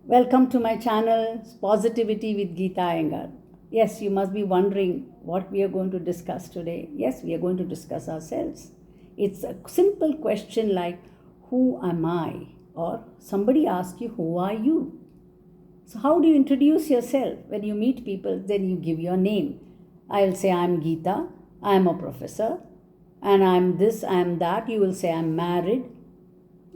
Welcome to my channel, Positivity with Geeta Iyengar. Yes, you must be wondering what we are going to discuss today. Yes, we are going to discuss ourselves. It's a simple question like, who am I? Or somebody asks you, who are you? So, how do you introduce yourself? When you meet people, then you give your name. I'll say, I'm Geeta, I'm a professor, and I'm this, I'm that. You will say, I'm married,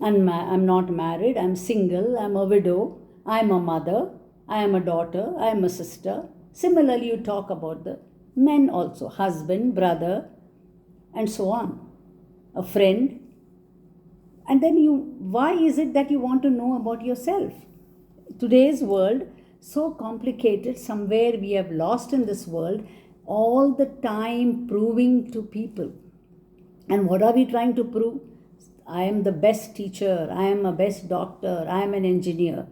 I'm not married, I'm single, I'm a widow, I'm a mother, I am a daughter, I am a sister. Similarly, you talk about the men also, husband, brother, and so on, a friend. And then why is it that you want to know about yourself? Today's world, so complicated, somewhere we have lost in this world all the time proving to people. And what are we trying to prove? I am the best teacher, I am a best doctor, I am an engineer.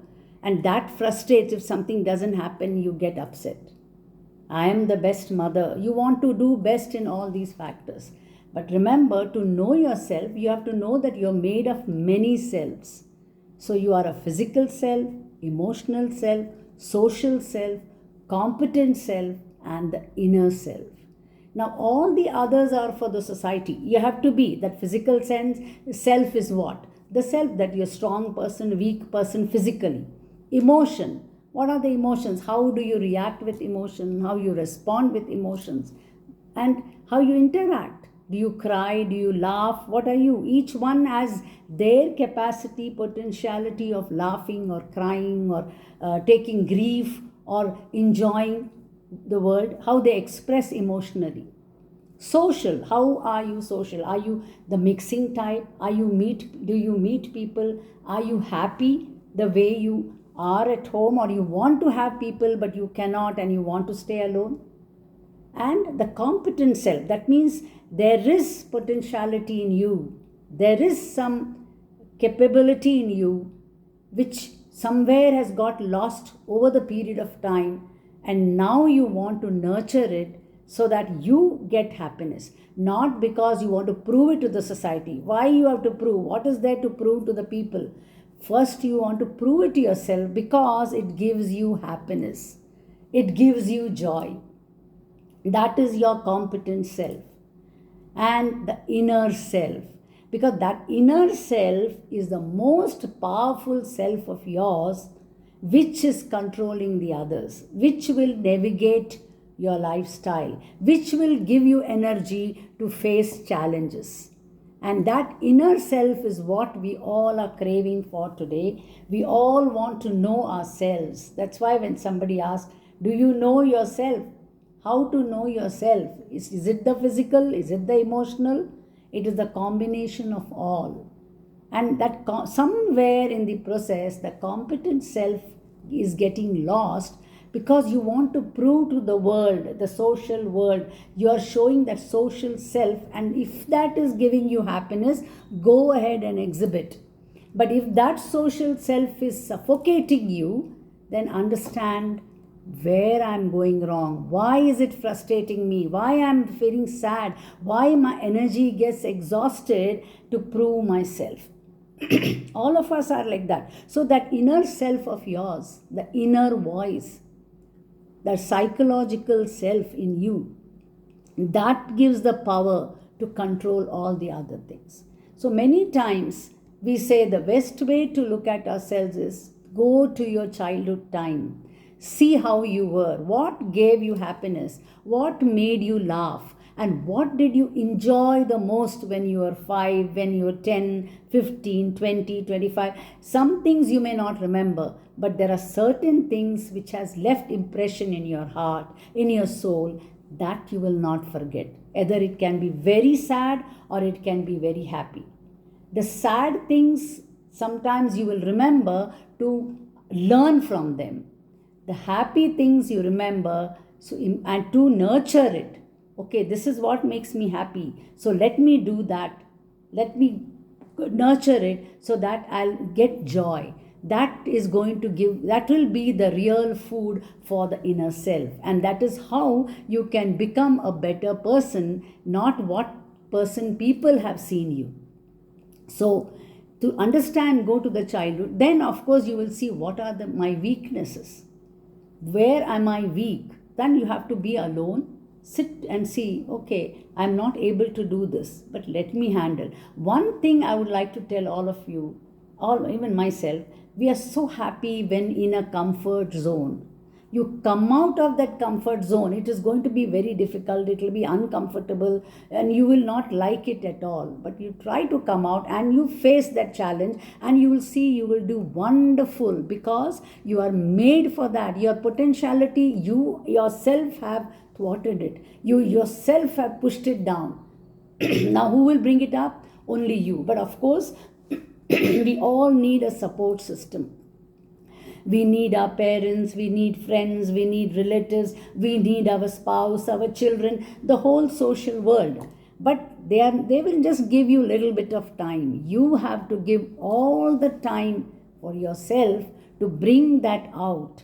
And that frustrates if something doesn't happen, you get upset. I am the best mother. You want to do best in all these factors. But remember, to know yourself, you have to know that you're made of many selves. So you are a physical self, emotional self, social self, competent self, and the inner self. Now, all the others are for the society. You have to be that physical sense. Self is what? The self that you're a strong person, weak person physically. Emotion. What are the emotions? How do you react with emotion? How you respond with emotions? And how you interact. Do you cry? Do you laugh? What are you? Each one has their capacity, potentiality of laughing or crying or taking grief or enjoying the world, how they express emotionally. Social, how are you social? Are you the mixing type? Do you meet people? Are you happy the way you are at home, or you want to have people but you cannot and you want to stay alone? And the competent self, that means there is potentiality in you, there is some capability in you which somewhere has got lost over the period of time, and now you want to nurture it so that you get happiness, not because you want to prove it to the society. Why you have to prove? What is there to prove to the people? First, you want to prove it to yourself because it gives you happiness, it gives you joy. That is your competent self. And the inner self, because that inner self is the most powerful self of yours, which is controlling the others, which will navigate your lifestyle, which will give you energy to face challenges. And that inner self is what we all are craving for today. We all want to know ourselves. That's why when somebody asks, do you know yourself? How to know yourself? Is it the physical? Is it the emotional? It is the combination of all. And that somewhere in the process, the competent self is getting lost because you want to prove to the world, the social world, you are showing that social self. And if that is giving you happiness, go ahead and exhibit. But if that social self is suffocating you, then understand where I'm going wrong. Why is it frustrating me? Why I'm feeling sad? Why my energy gets exhausted to prove myself? All of us are like that. So that inner self of yours, the inner voice, that psychological self in you, that gives the power to control all the other things. So many times we say the best way to look at ourselves is go to your childhood time. See how you were, what gave you happiness, what made you laugh, and what did you enjoy the most when you were 5, when you were 10, 15, 20, 25. Some things you may not remember, but there are certain things which has left impression in your heart, in your soul, that you will not forget. Either it can be very sad or it can be very happy. The sad things sometimes you will remember to learn from them. The happy things you remember, and to nurture it. Okay, this is what makes me happy. So let me do that. Let me nurture it so that I'll get joy. That is going to give, that will be the real food for the inner self. And that is how you can become a better person, not what person people have seen you. So To understand, go to the childhood. Then, of course, you will see what are my weaknesses. Where am I weak? Then you have to be alone, sit and see, okay, I'm not able to do this, but let me handle. One thing I would like to tell all of you, even myself, we are so happy when in a comfort zone. You come out of that comfort zone, it is going to be very difficult, it will be uncomfortable, and you will not like it at all. But you try to come out and you face that challenge, and you will see you will do wonderful, because you are made for that. Your potentiality, you yourself have thwarted it, you yourself have pushed it down. Now, who will bring it up? Only you. But of course, we all need a support system. We need our parents, we need friends, we need relatives, we need our spouse, our children, the whole social world. But they will just give you a little bit of time. You have to give all the time for yourself to bring that out,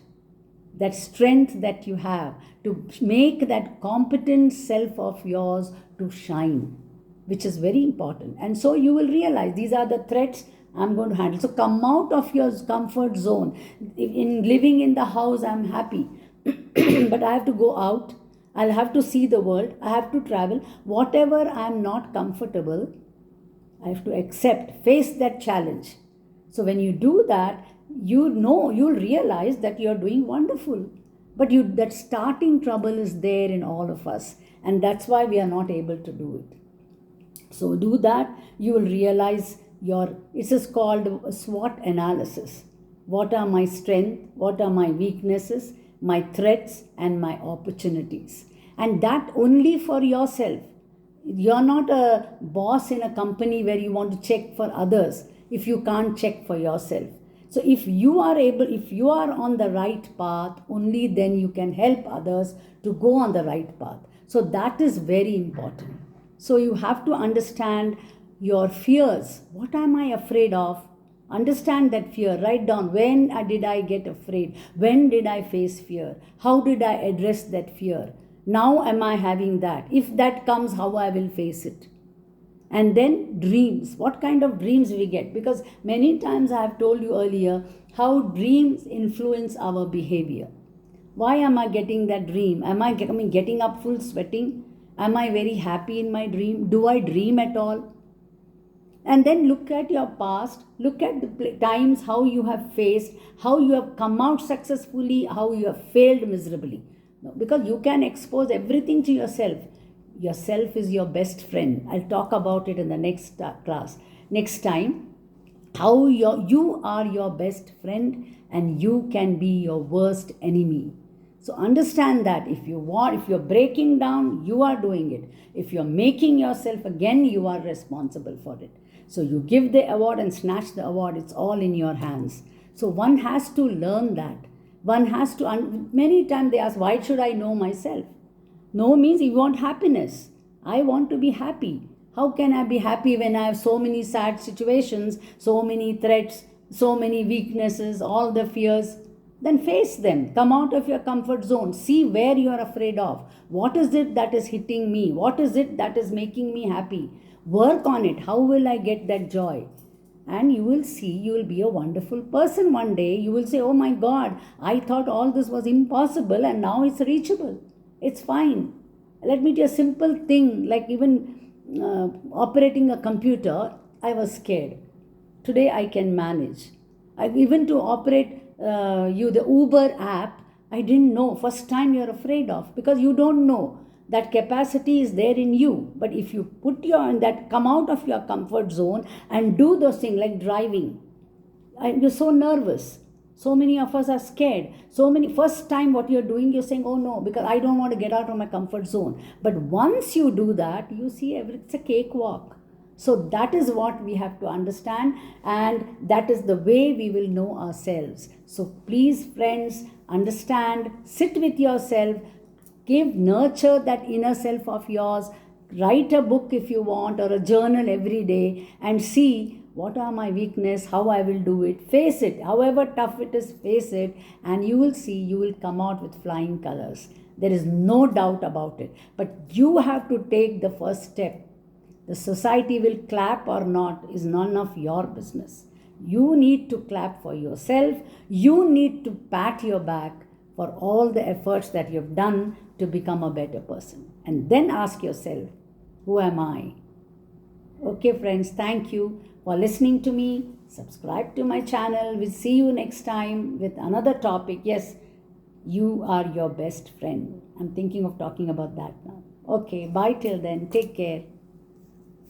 that strength that you have, to make that competent self of yours to shine, which is very important. And so you will realize these are the threats I'm going to handle. So come out of your comfort zone. In living in the house, I'm happy. But I have to go out. I'll have to see the world. I have to travel. Whatever I'm not comfortable, I have to accept, face that challenge. So when you do that, you'll realize that you're doing wonderful. But that starting trouble is there in all of us. And that's why we are not able to do it. So do that. You will realize it is called a SWOT analysis. What are my strengths? What are my weaknesses? My threats and my opportunities. And that only for yourself. You're not a boss in a company where you want to check for others if you can't check for yourself. So if you are on the right path, only then you can help others to go on the right path. So that is very important. So you have to understand your fears. What am I afraid of? Understand that fear. Write down, when did I get afraid? When did I face fear? How did I address that fear? Now am I having that? If that comes, how I will face it? And then dreams. What kind of dreams we get? Because many times I have told you earlier how dreams influence our behavior. Why am I getting that dream? Am I getting up full sweating? Am I very happy in my dream? Do I dream at all? And then look at your past, look at the times how you have faced, how you have come out successfully, how you have failed miserably. No, because you can expose everything to yourself. Yourself is your best friend. I'll talk about it in the next class. Next time, how you are your best friend and you can be your worst enemy. So understand that if you're breaking down, you are doing it. If you're making yourself again, you are responsible for it. So you give the award and snatch the award. It's all in your hands. So one has to learn that. One has to, many times they ask, why should I know myself? Know means you want happiness. I want to be happy. How can I be happy when I have so many sad situations, so many threats, so many weaknesses, all the fears? Then face them. Come out of your comfort zone. See where you are afraid of. What is it that is hitting me? What is it that is making me happy? Work on it. How will I get that joy? And you will see, you will be a wonderful person one day. You will say, oh my God, I thought all this was impossible and now it's reachable. It's fine. Let me tell you a simple thing, like even operating a computer, I was scared. Today I can manage. Even to operate the Uber app, I didn't know. First time you're afraid of, because you don't know. That capacity is there in you. But if you come out of your comfort zone and do those things like driving, you're so nervous. So many of us are scared. First time what you're doing, you're saying, oh no, because I don't want to get out of my comfort zone. But once you do that, you see it's a cakewalk. So that is what we have to understand, and that is the way we will know ourselves. So please, friends, understand, sit with yourself, nurture that inner self of yours, write a book if you want, or a journal every day, and see what are my weaknesses, how I will do it, face it, however tough it is, face it, and you will see, you will come out with flying colors. There is no doubt about it. But you have to take the first step. The society will clap or not is none of your business. You need to clap for yourself. You need to pat your back for all the efforts that you've done to become a better person. And then ask yourself, who am I? Okay, friends, thank you for listening to me. Subscribe to my channel. We'll see you next time with another topic. Yes, you are your best friend. I'm thinking of talking about that now. Okay, bye till then. Take care.